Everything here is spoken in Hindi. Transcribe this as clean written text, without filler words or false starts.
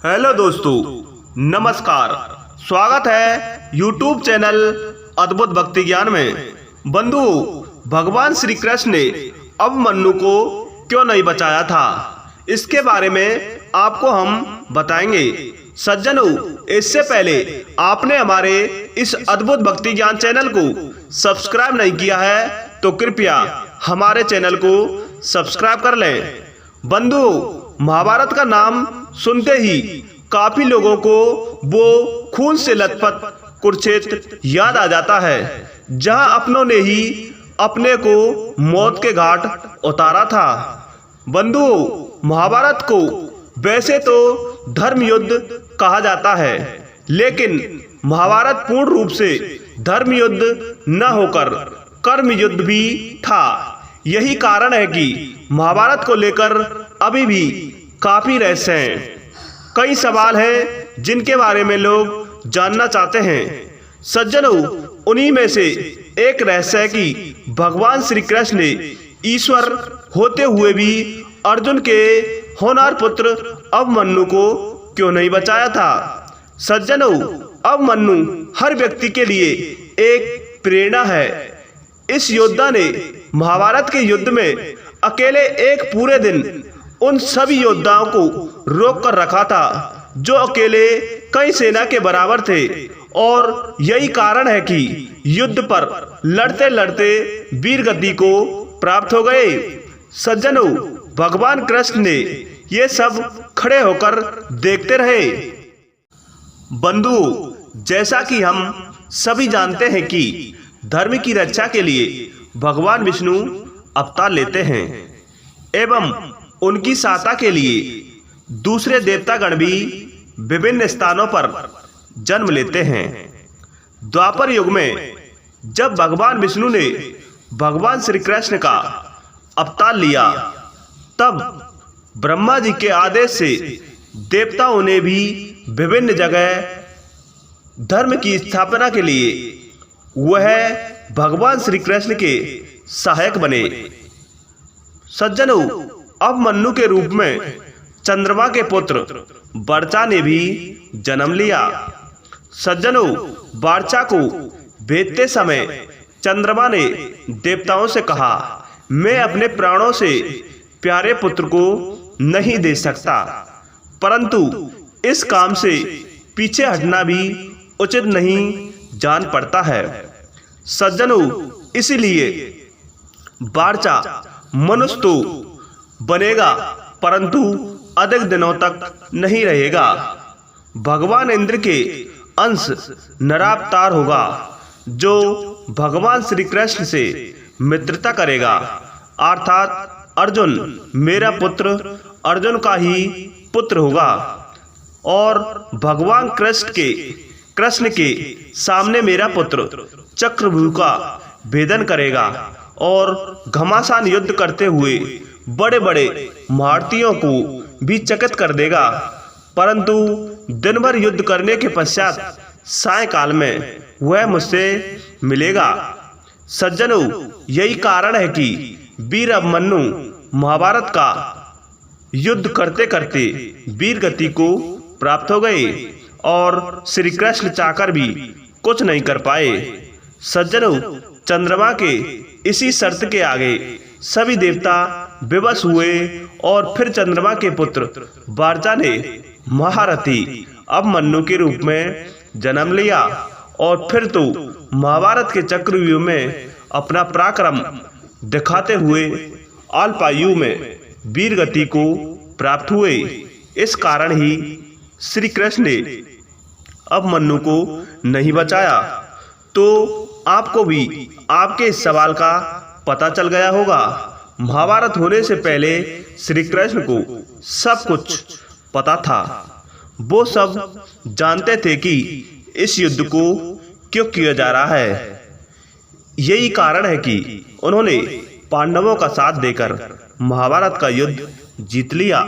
हेलो दोस्तों, नमस्कार। स्वागत है YouTube चैनल अद्भुत भक्ति ज्ञान में। बंधुओं, भगवान श्री कृष्ण ने अभिमन्यु को क्यों नहीं बचाया था, इसके बारे में आपको हम बताएंगे। सज्जनों, इससे पहले आपने हमारे इस अद्भुत भक्ति ज्ञान चैनल को सब्सक्राइब नहीं किया है तो कृपया हमारे चैनल को सब्सक्राइब कर लें। बंधुओं, महाभारत का नाम सुनते ही काफी लोगों को वो खून से लथपथ कुरुक्षेत्र याद आ जाता है, जहां अपनों ने ही अपने को मौत के घाट उतारा था। बंधुओं, महाभारत को वैसे तो धर्म युद्ध कहा जाता है, लेकिन महाभारत पूर्ण रूप से धर्म युद्ध न होकर कर्म युद्ध भी था। यही कारण है कि महाभारत को लेकर अभी भी काफी रहस्य हैं। कई सवाल हैं जिनके बारे में लोग जानना चाहते हैं। सज्जनों, उन्हीं में से एक रहस्य है कि भगवान श्री कृष्ण ने ईश्वर होते हुए भी अर्जुन के होनहार पुत्र अभिमन्यु को क्यों नहीं बचाया था। सज्जनों, अभिमन्यु हर व्यक्ति के लिए एक प्रेरणा है। इस योद्धा ने महाभारत के युद्ध में अकेले एक पूरे दिन उन सभी योद्धाओं को रोक कर रखा था जो अकेले कई सेना के बराबर थे, और यही कारण है कि युद्ध पर लड़ते लड़ते वीर गति को प्राप्त हो गए। सज्जनों, भगवान कृष्ण ने ये सब खड़े होकर देखते रहे। बंधुओं, जैसा कि हम सभी जानते हैं कि धर्म की रक्षा के लिए भगवान विष्णु अवतार लेते हैं एवं उनकी सहायता के लिए दूसरे देवतागण भी विभिन्न स्थानों पर जन्म लेते हैं। द्वापर युग में जब भगवान विष्णु ने भगवान श्री कृष्ण का अवतार लिया, तब ब्रह्मा जी के आदेश से देवताओं ने भी विभिन्न जगह धर्म की स्थापना के लिए वह भगवान श्री कृष्ण के सहायक बने। सज्जनों, अभिमन्यु के रूप में चंद्रमा के पुत्र वर्चा ने भी जन्म लिया। सज्जनों, वर्चा को भेजते समय चंद्रमा ने देवताओं से कहा, मैं अपने प्राणों से प्यारे पुत्र को नहीं दे सकता, परंतु इस काम से पीछे हटना भी उचित नहीं जान पड़ता है। सज्जनों, इसलिए वर्चा मनुष्य तो बनेगा, परंतु अधिक दिनों तक नहीं रहेगा। भगवान इंद्र के अंश नरावतार होगा, जो भगवान श्री कृष्ण से मित्रता करेगा, अर्थात अर्जुन मेरा पुत्र अर्जुन का ही पुत्र होगा, और भगवान कृष्ण के सामने मेरा पुत्र चक्रव्यूह का भेदन करेगा और घमासान युद्ध करते हुए बड़े बड़े महारथियों को भी चकित कर देगा, परंतु दिन भर युद्ध करने के पश्चात सायंकाल में वह मुझसे मिलेगा। सज्जनों, यही कारण है कि वीर अभिमन्यु महाभारत का युद्ध करते करते वीर गति को प्राप्त हो गए और श्री कृष्ण चाहकर भी कुछ नहीं कर पाए। सज्जनों, चंद्रमा के इसी शर्त के आगे सभी देवता विवश हुए और फिर चंद्रमा के पुत्र वर्चा ने महारथी अभिमन्यु के रूप में जन्म लिया, और फिर तो महाभारत के चक्रव्यूह में अपना पराक्रम दिखाते हुए अल्पायु में वीर गति को प्राप्त हुए। इस कारण ही श्री कृष्ण ने अभिमन्यु को नहीं बचाया। तो आपको भी आपके इस सवाल का पता चल गया होगा। महाभारत होने से पहले श्री कृष्ण को सब कुछ पता था। वो सब जानते थे कि इस युद्ध को क्यों किया जा रहा है। यही कारण है कि उन्होंने पांडवों का साथ देकर महाभारत का युद्ध जीत लिया।